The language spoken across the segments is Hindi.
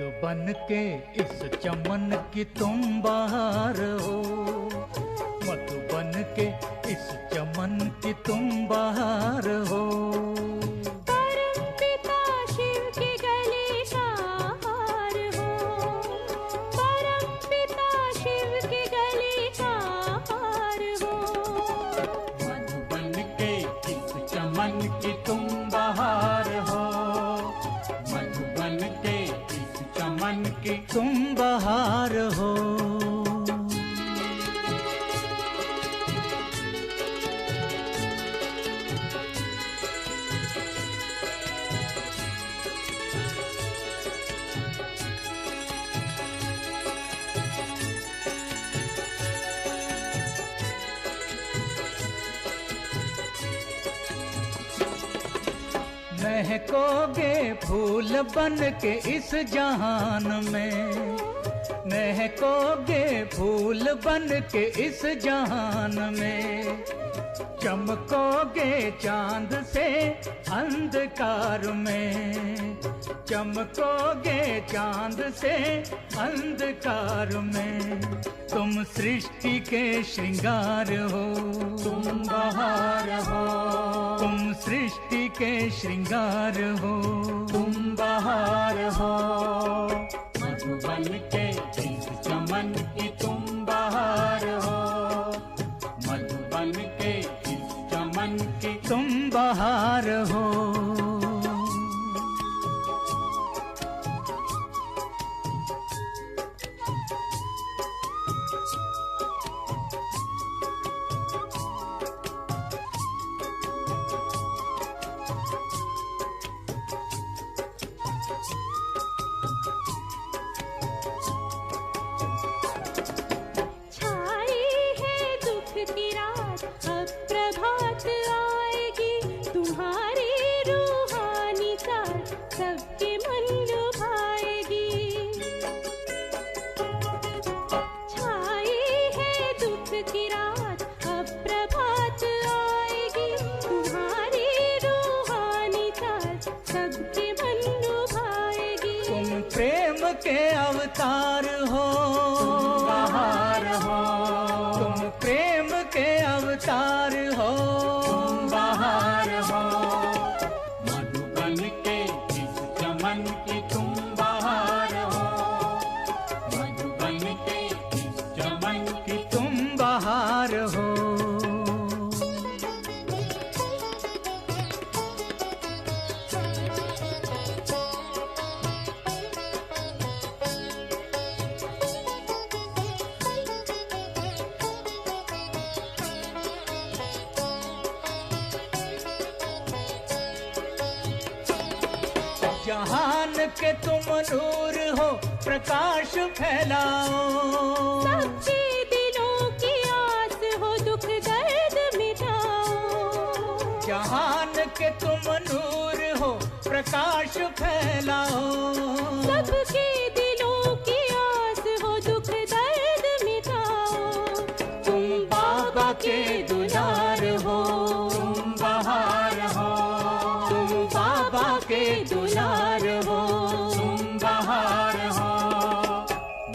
मधुबन के इस चमन की तुम बहार हो, मधुबन के इस चमन की तुम बहार हो। परम पिता शिव के गले का हार हो, परम पिता शिव के गले का हार हो। मधुबन के इस चमन की तुम बहार हो, मधुबन के इस चमन की तुम बहार हो। महकोगे फूल बन के इस जहान में, महकोगे फूल बन के इस जहान में। चमकोगे चांद से अंधकार में, चमकोगे चांद से अंधकार में। तुम सृष्टि के श्रृंगार हो, तुम बहार हो, तुम सृष्टि के श्रृंगार हो, तुम बहार हो। मधुबन के इस चमन की तुम बहार हो, मधुबन के इस चमन की तुम बहार हो। सबके मन लुभाएगी। छाई है दुख की रात, अब प्रभात आएगी। तुम्हारी रूहानी साथ सबके मन लुभाएगी। तुम प्रेम के अवतार हो, बहार हो, तुम प्रेम के अवतार हो, बहार हो। मधुबन के इस चमन की तुम बहार हो, मधुबन के इस चमन की तुम बहार हो। जहान के तुम नूर हो, प्रकाश फैलाओ। सबके दिलों की आस हो, दुख दर्द मिटाओ। जहान के तुम नूर हो, प्रकाश फैलाओ। सबके दिलों की आस हो, दुख दर्द मिटाओ। तुम बाबा के दुलार हो, तुम बहार हो, तुम बाबा के दुलार हो, तुम बहार हो।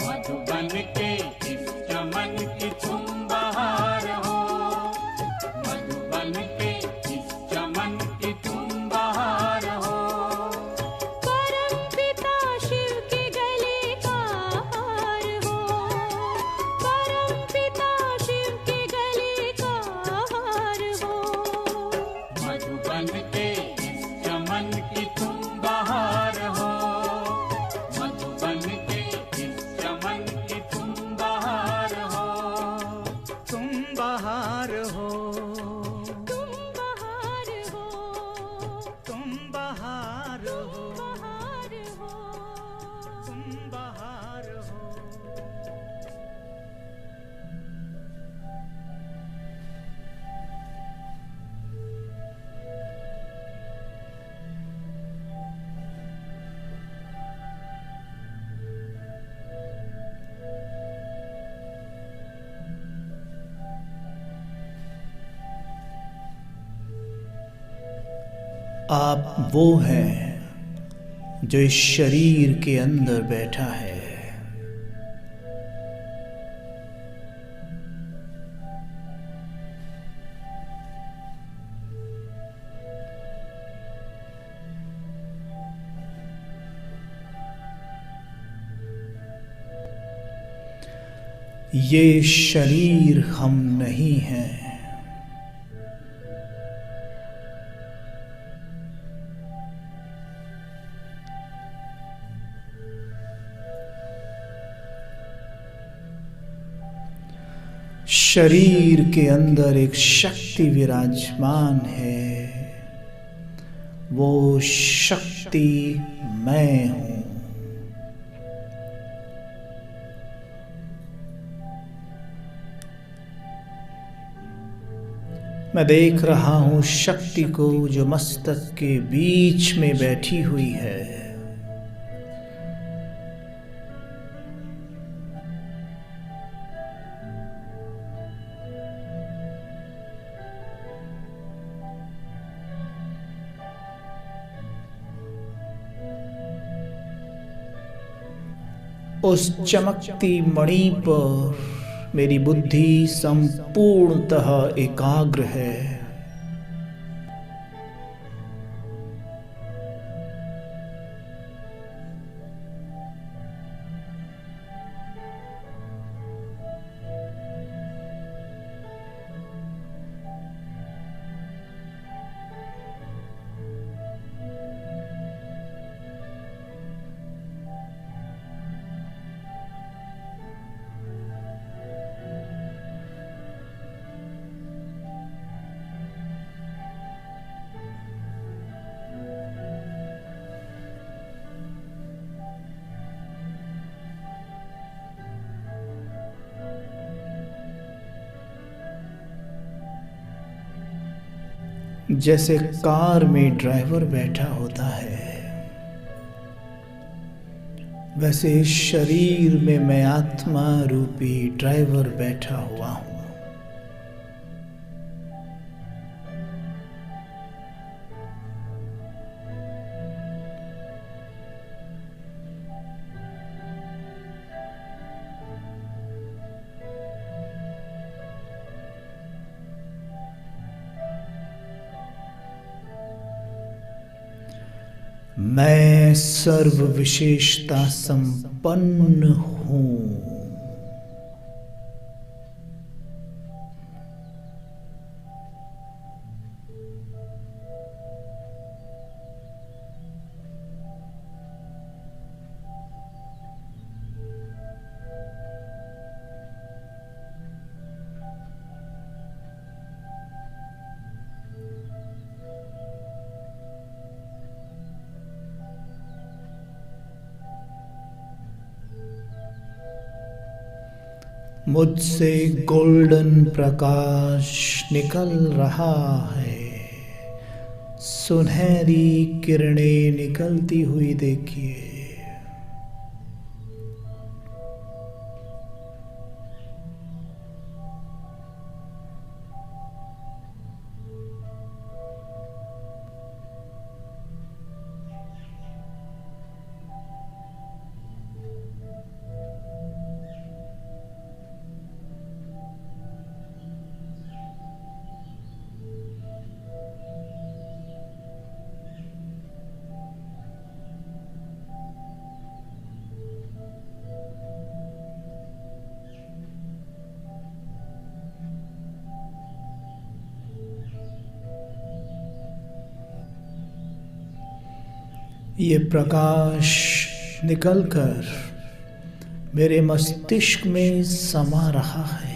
मधुबन के इस चमन की तुम बहार हो, मधुबन के इस चमन की तुम बहार हो। परम पिता शिव के गले का हार हो, परम पिता शिव के गले का हार हो। मधुबन के इस चमन की तुम बहार हो, मधुबन के इस चमन की तुम बहार हो, तुम बहार हो, तुम बहार हो, तुम बहार हो, बहार हो। तुम बहार हो। आप वो हैं जो इस शरीर के अंदर बैठा है। ये शरीर हम नहीं हैं। शरीर के अंदर एक शक्ति विराजमान है। वो शक्ति मैं हूं। मैं देख रहा हूं शक्ति को जो मस्तक के बीच में बैठी हुई है। उस चमकती मणि पर मेरी बुद्धि संपूर्णतः एकाग्र है। जैसे कार में ड्राइवर बैठा होता है, वैसे इस शरीर में मैं आत्मा रूपी ड्राइवर बैठा हुआ हूं। मैं सर्व विशेषता संपन्न हूं। मुझसे गोल्डन प्रकाश निकल रहा है। सुनहरी किरणें निकलती हुई देखिए। ये प्रकाश निकलकर मेरे मस्तिष्क में समा रहा है।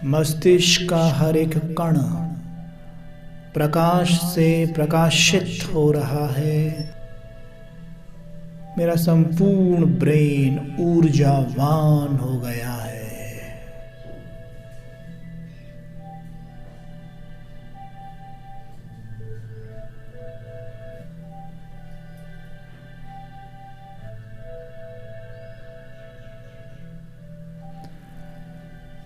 मस्तिष्क का हर एक कण प्रकाश से प्रकाशित हो रहा है। मेरा संपूर्ण ब्रेन ऊर्जावान हो गया है।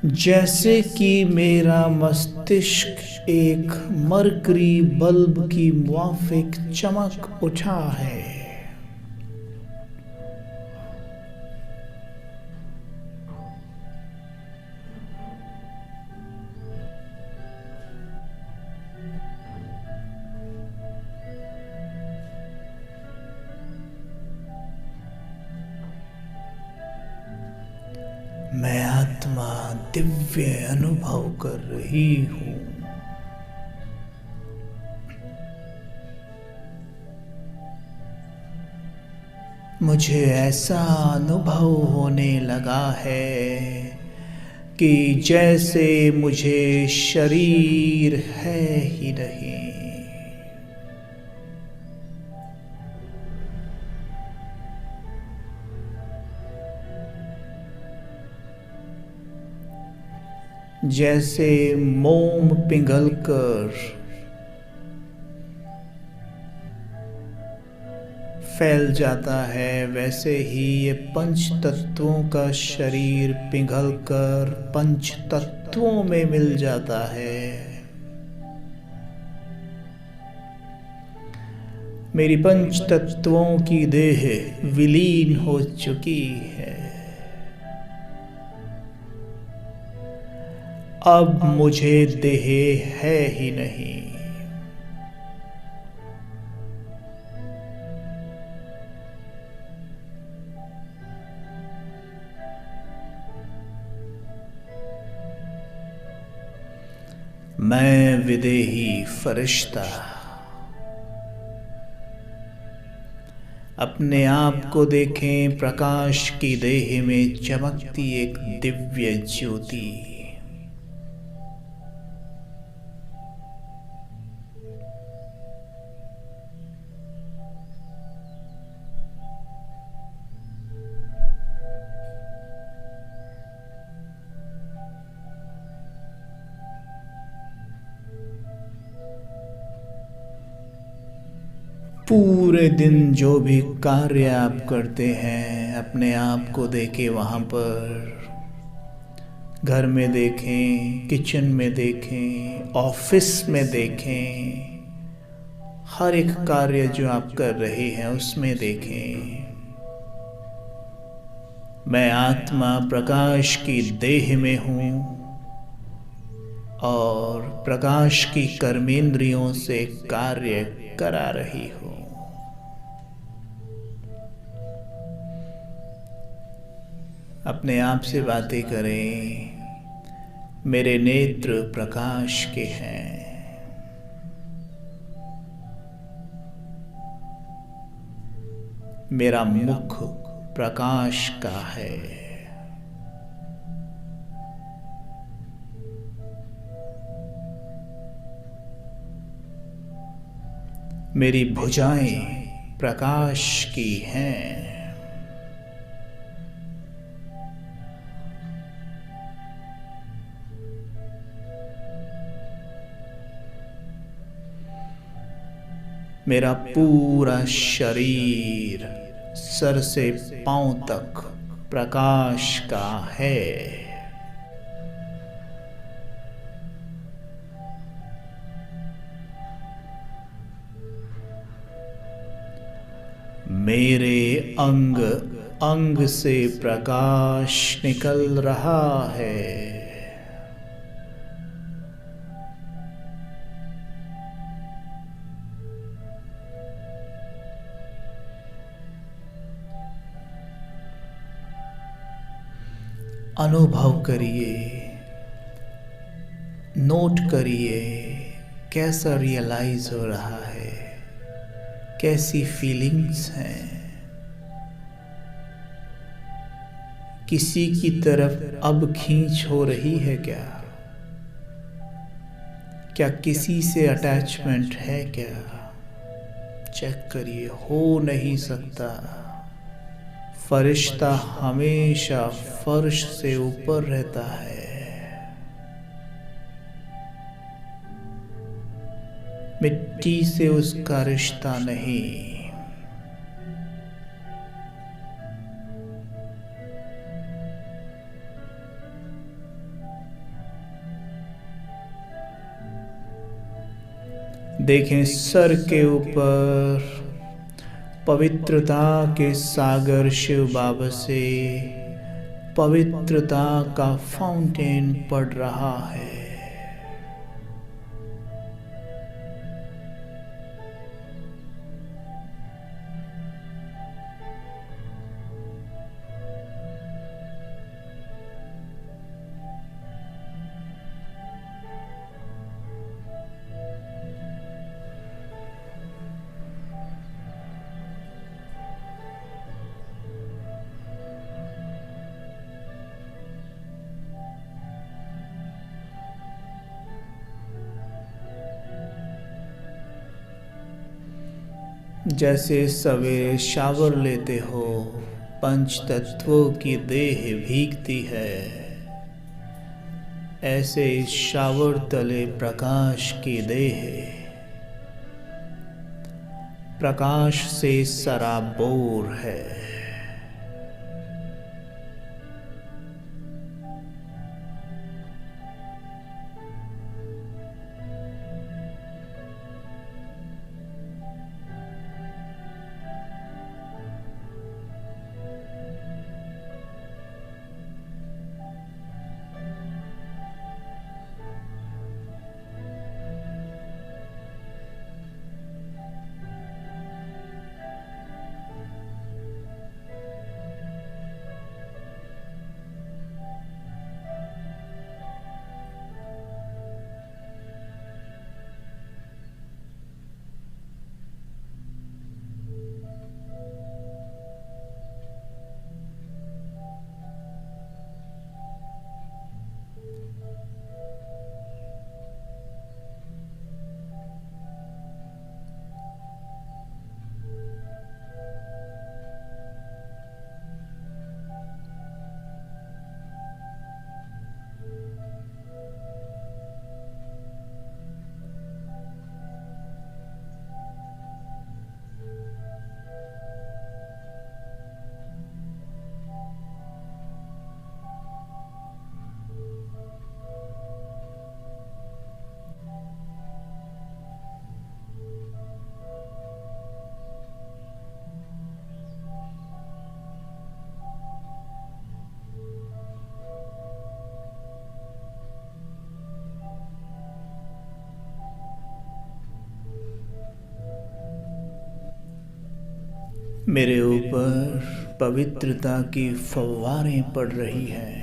जैसे कि मेरा मस्तिष्क एक मरकरी बल्ब की मुआफिक चमक उठा है। मैं आत्मा दिव्य अनुभव कर रही हूँ। मुझे ऐसा अनुभव होने लगा है कि जैसे मुझे शरीर है ही नहीं। जैसे मोम पिघलकर फैल जाता है, वैसे ही ये पंच तत्वों का शरीर पिघलकर पंच तत्वों में मिल जाता है। मेरी पंच तत्वों की देह विलीन हो चुकी है। अब मुझे देह है ही नहीं। मैं विदेही फरिश्ता अपने आप को देखें, प्रकाश की देह में चमकती एक दिव्य ज्योति। पूरे दिन जो भी कार्य आप करते हैं, अपने आप को देखें वहाँ पर। घर में देखें, किचन में देखें, ऑफिस में देखें, हर एक कार्य जो आप कर रहे हैं उसमें देखें। मैं आत्मा प्रकाश की देह में हूँ और प्रकाश की कर्मेंद्रियों से कार्य करा रही हूँ। अपने आप से बातें करें। मेरे नेत्र प्रकाश के हैं। मेरा मुख प्रकाश का है। मेरी भुजाएं प्रकाश की हैं। मेरा पूरा शरीर सर से पांव तक प्रकाश का है। मेरे अंग अंग से प्रकाश निकल रहा है। अनुभव करिए, नोट करिए कैसा रियलाइज हो रहा है, कैसी फीलिंग्स हैं। किसी की तरफ अब खींच हो रही है क्या? क्या किसी से अटैचमेंट है क्या? चेक करिए, हो नहीं सकता। फरिश्ता हमेशा फर्श से ऊपर रहता है। मिट्टी से उसका रिश्ता नहीं। देखें सर के ऊपर पवित्रता के सागर शिव बाबा से पवित्रता का फाउंटेन पड़ रहा है। जैसे सवेरे शावर लेते हो, पंच तत्वों की देह भीगती है, ऐसे इस शावर तले प्रकाश की देह प्रकाश से सराबोर है। मेरे ऊपर पवित्रता की फव्वारें पड़ रही हैं।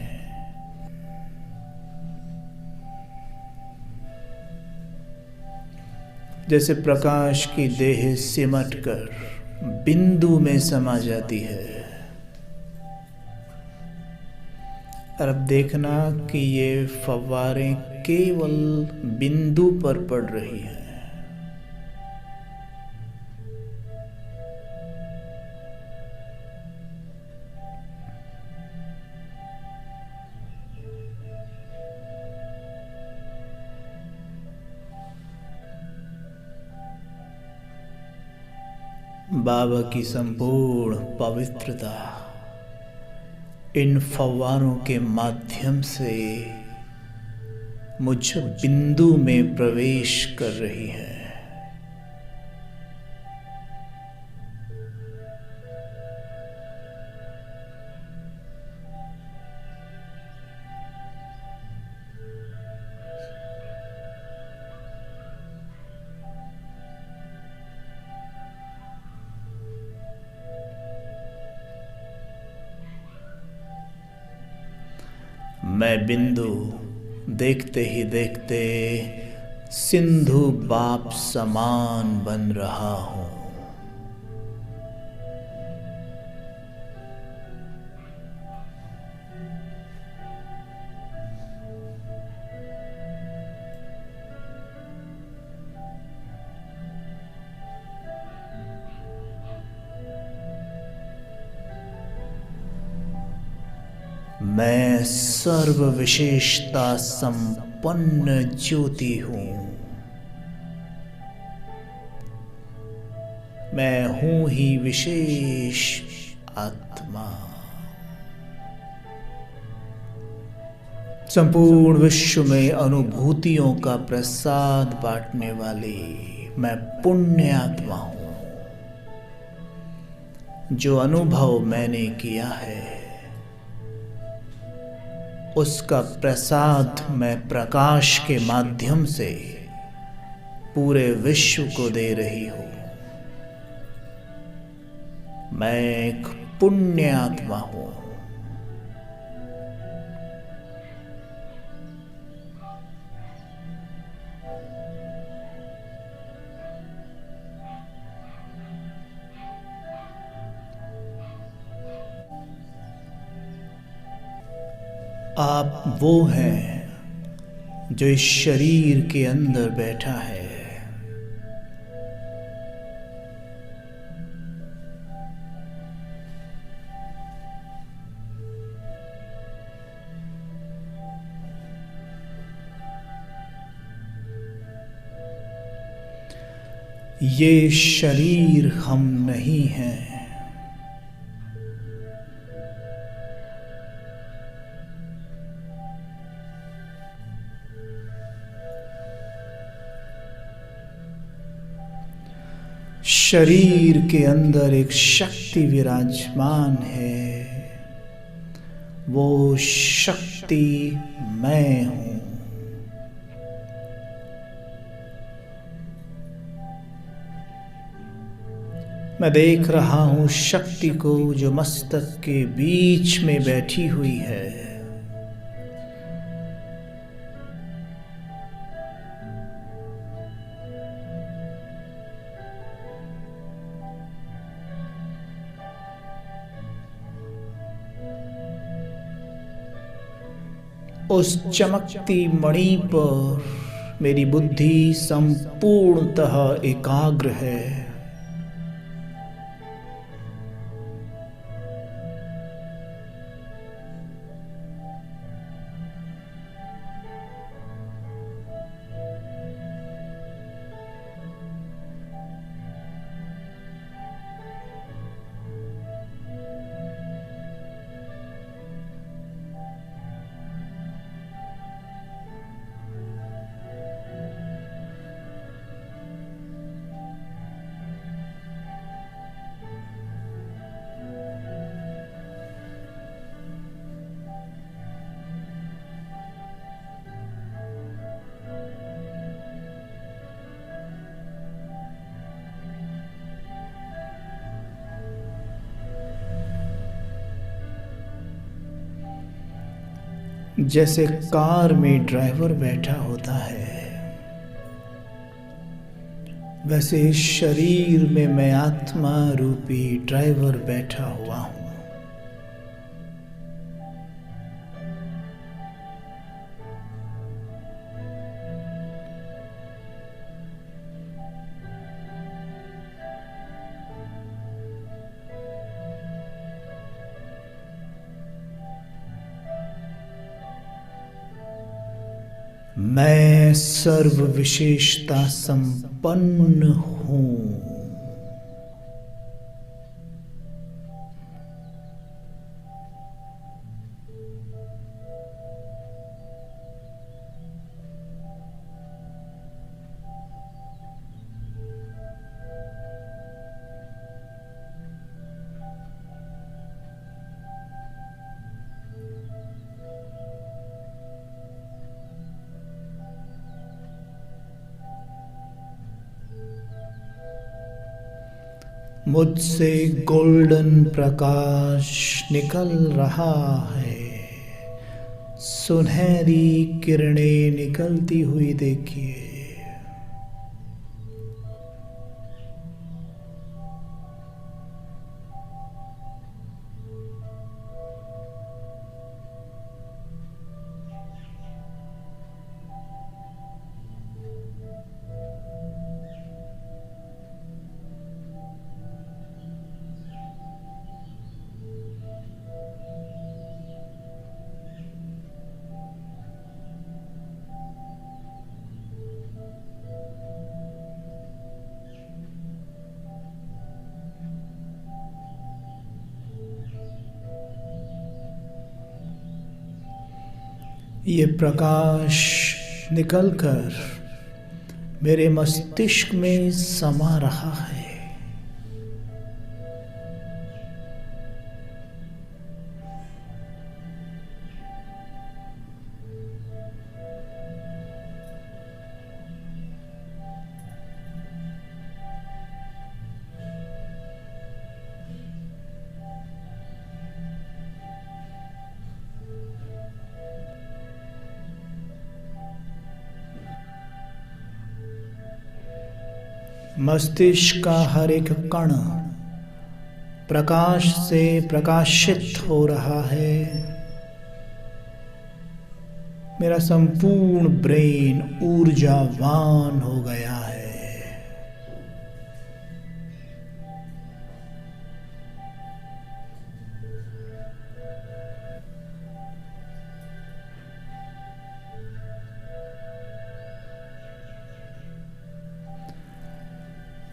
जैसे प्रकाश की देह सिमट कर बिंदु में समा जाती है। और अब देखना कि ये फव्वारें केवल बिंदु पर पड़ रही हैं। बाबा की संपूर्ण पवित्रता इन फव्वारों के माध्यम से मुझ बिंदु में प्रवेश कर रही है। मैं बिंदु देखते ही देखते सिंधु बाप समान बन रहा हूँ। मैं सर्व विशेषता संपन्न ज्योति हूं। मैं हूं ही विशेष आत्मा। संपूर्ण विश्व में अनुभूतियों का प्रसाद बांटने वाली मैं पुण्य आत्मा हूं। जो अनुभव मैंने किया है उसका प्रसाद मैं प्रकाश के माध्यम से पूरे विश्व को दे रही हूं। मैं एक पुण्य आत्मा हूं। आप वो हैं जो इस शरीर के अंदर बैठा है। ये शरीर हम नहीं हैं। शरीर के अंदर एक शक्ति विराजमान है। वो शक्ति मैं हूं। मैं देख रहा हूं शक्ति को जो मस्तक के बीच में बैठी हुई है। उस चमकती मणि पर मेरी बुद्धि संपूर्णतः एकाग्र है। जैसे कार में ड्राइवर बैठा होता है, वैसे इस शरीर में मैं आत्मा रूपी ड्राइवर बैठा हुआ हूं। मैं सर्व विशेषता संपन्न हूं। मुझसे गोल्डन प्रकाश निकल रहा है। सुनहरी किरणें निकलती हुई देखिए। ये प्रकाश निकलकर मेरे मस्तिष्क में समा रहा है। मस्तिष्क का हर एक कण प्रकाश से प्रकाशित हो रहा है। मेरा संपूर्ण ब्रेन ऊर्जावान हो गया है।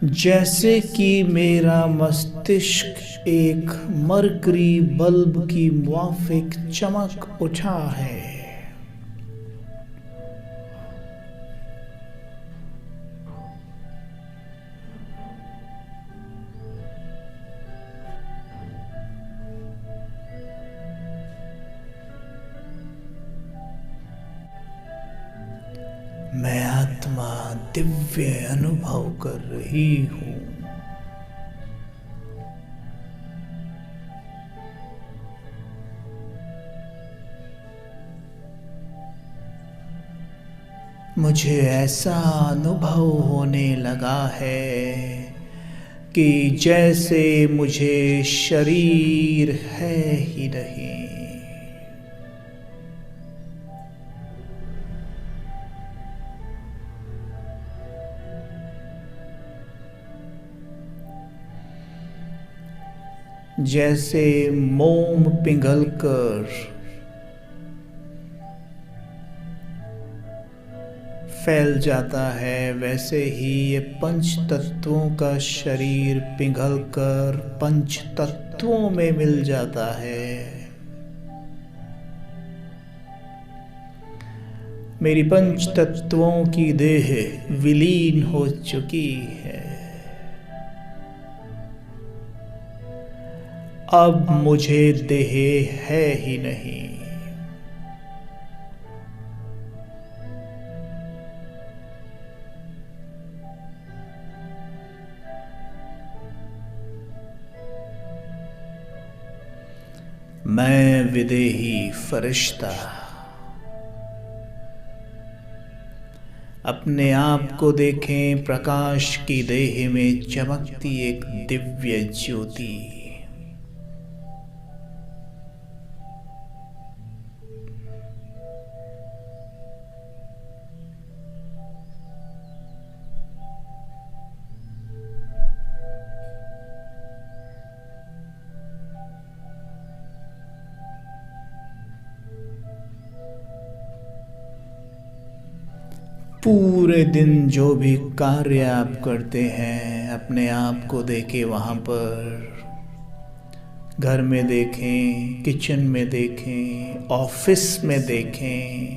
जैसे कि मेरा मस्तिष्क एक मरकरी बल्ब की मुआफिक चमक उठा है। मैं आत्मा दिव्य अनुभव कर रही हूँ। मुझे ऐसा अनुभव होने लगा है कि जैसे मुझे शरीर है ही नहीं। जैसे मोम पिघलकर फैल जाता है, वैसे ही ये पंच तत्वों का शरीर पिघलकर पंच तत्वों में मिल जाता है। मेरी पंच तत्वों की देह विलीन हो चुकी है। अब मुझे देह है ही नहीं। मैं विदेही फरिश्ता अपने आप को देखें, प्रकाश की देह में चमकती एक दिव्य ज्योति। पूरे दिन जो भी कार्य आप करते हैं, अपने आप को देखें वहाँ पर। घर में देखें, किचन में देखें, ऑफिस में देखें,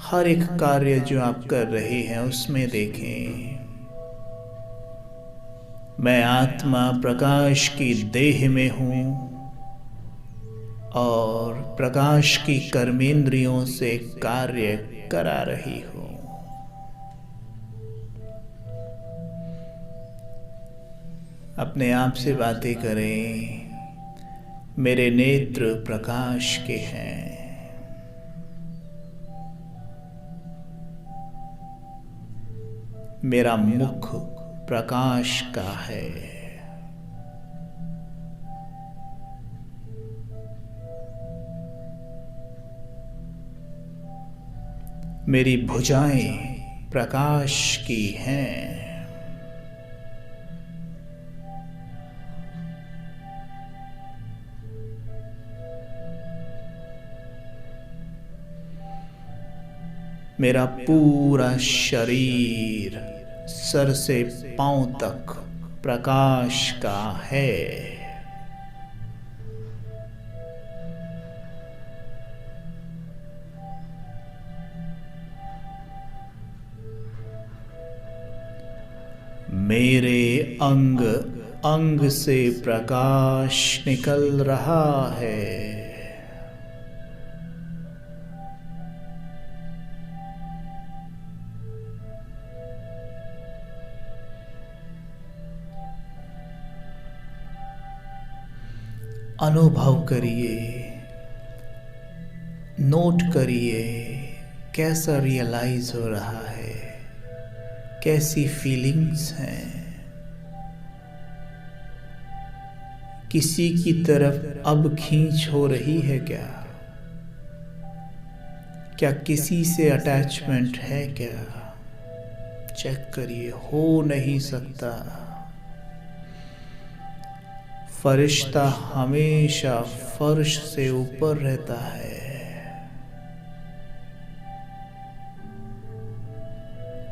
हर एक कार्य जो आप कर रहे हैं उसमें देखें। मैं आत्मा प्रकाश की देह में हूँ और प्रकाश की कर्मेंद्रियों से कार्य करा रही हूँ। अपने आप से बातें करें। मेरे नेत्र प्रकाश के हैं। मेरा मुख प्रकाश का है। मेरी भुजाएं प्रकाश की हैं। मेरा पूरा शरीर सर से पांव तक प्रकाश का है। मेरे अंग अंग से प्रकाश निकल रहा है। अनुभव करिए, नोट करिए कैसा रियलाइज हो रहा है, कैसी फीलिंग्स हैं। किसी की तरफ अब खींच हो रही है क्या? क्या किसी से अटैचमेंट है क्या? चेक करिए, हो नहीं सकता। फरिश्ता हमेशा फर्श से ऊपर रहता है।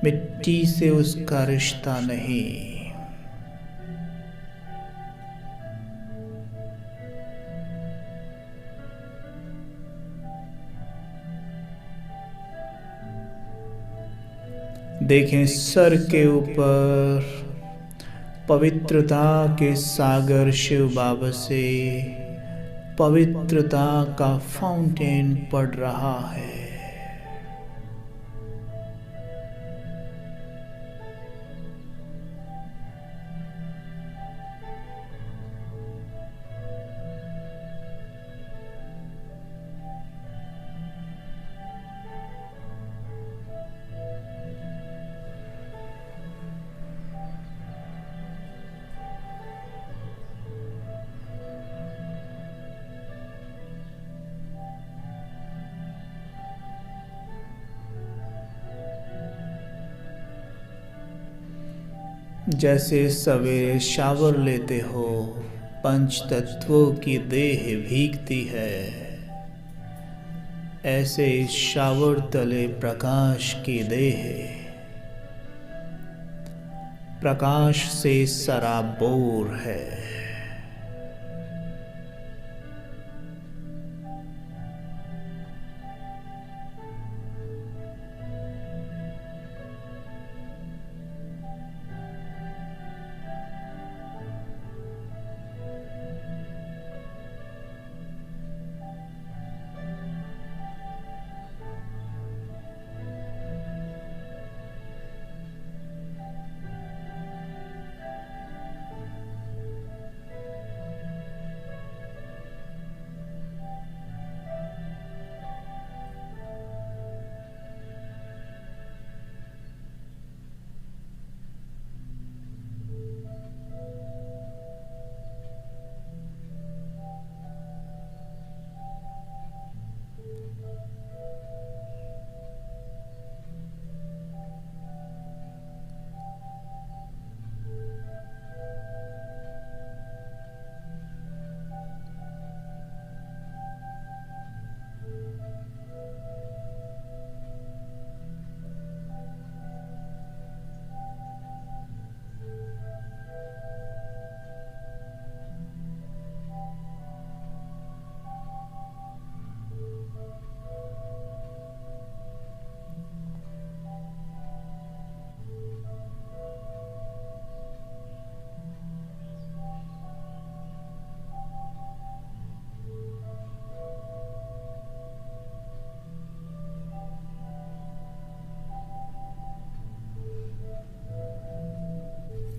मिट्टी से उसका रिश्ता नहीं। देखें सर के ऊपर पवित्रता के सागर शिव बाबा से पवित्रता का फाउंटेन पड़ रहा है। जैसे सवेरे शावर लेते हो, पंच तत्वों की देह भीगती है, ऐसे इस शावर तले प्रकाश की देह प्रकाश से सराबोर है।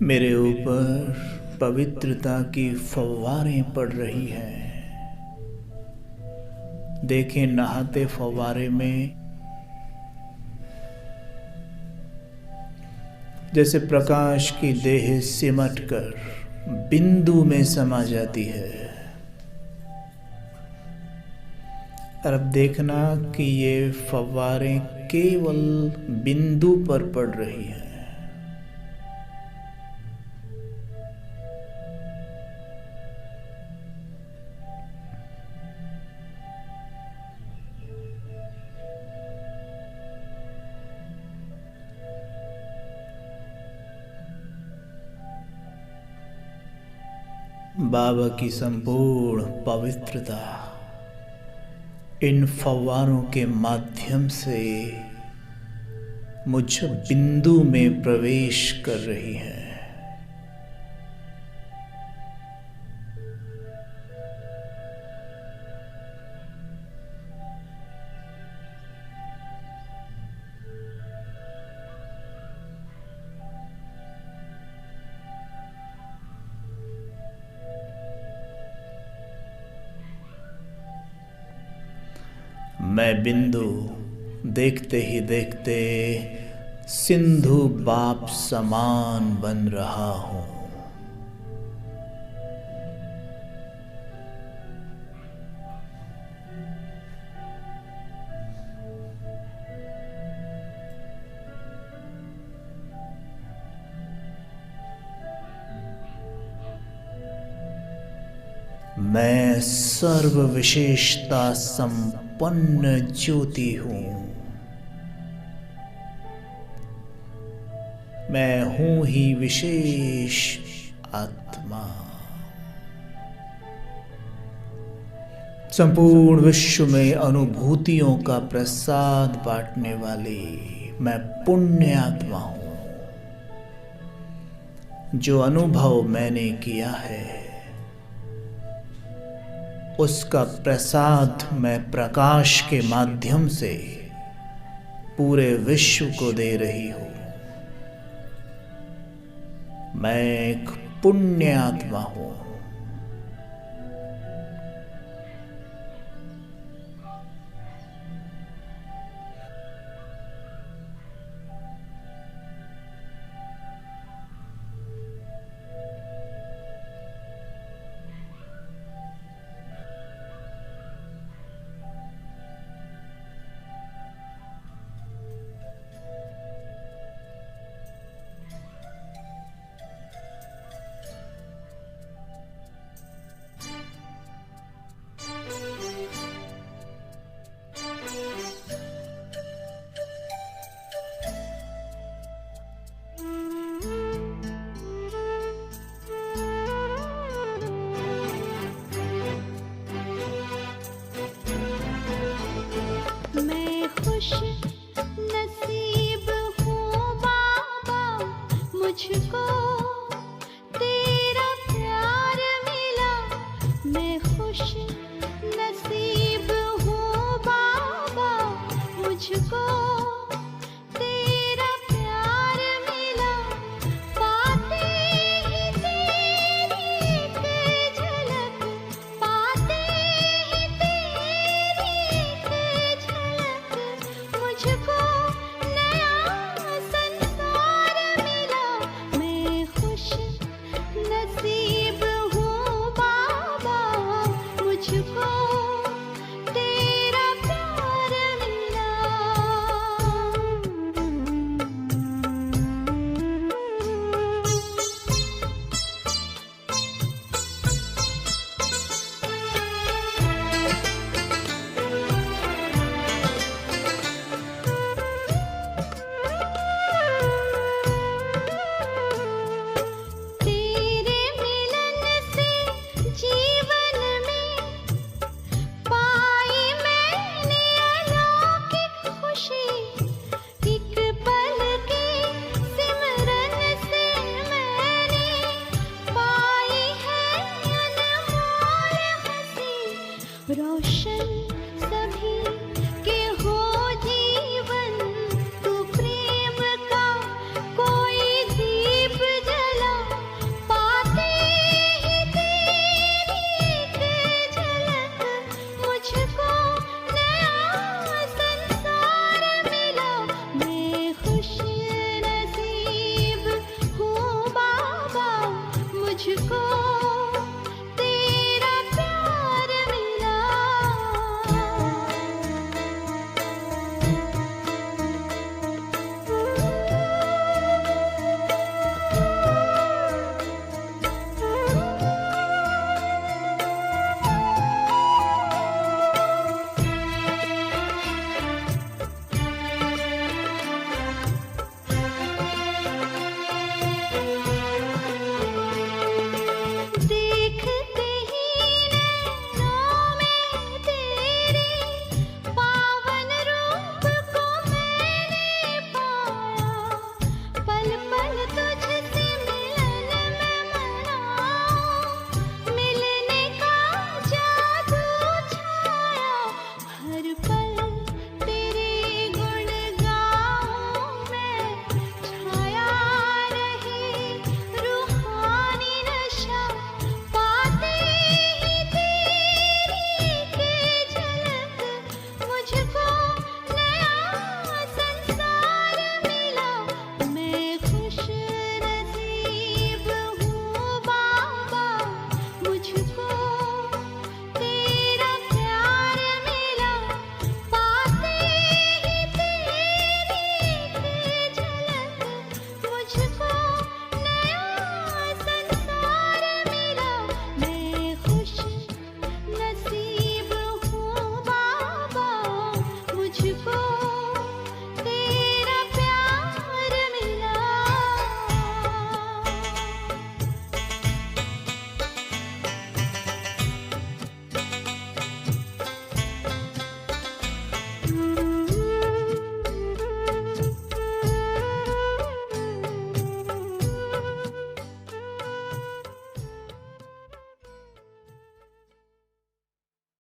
मेरे ऊपर पवित्रता की फव्वारें पड़ रही हैं। देखें नहाते फव्वारे में जैसे प्रकाश की देह सिमट कर बिंदु में समा जाती है। और अब देखना कि ये फव्वारें केवल बिंदु पर पड़ रही हैं। बाबा की संपूर्ण पवित्रता इन फव्वारों के माध्यम से मुझ बिंदु में प्रवेश कर रही है। मैं बिंदु देखते ही देखते सिंधु बाप समान बन रहा हूँ। मैं सर्व विशेषता संपन्न ज्योति हूँ। मैं हूँ ही विशेष आत्मा। संपूर्ण विश्व में अनुभूतियों का प्रसाद बांटने वाली मैं पुण्य आत्मा हूँ। जो अनुभव मैंने किया है उसका प्रसाद मैं प्रकाश के माध्यम से पूरे विश्व को दे रही हूँ। मैं एक पुण्य आत्मा हूँ। मैं खुश नसीब हूँ बाबा, मुझको तेरा प्यार मिला। मैं खुश नसीब हूँ बाबा, मुझको तेरा प्यार मिला। पाते ही तेरी एक झलक, पाते ही तेरी एक झलक, मुझको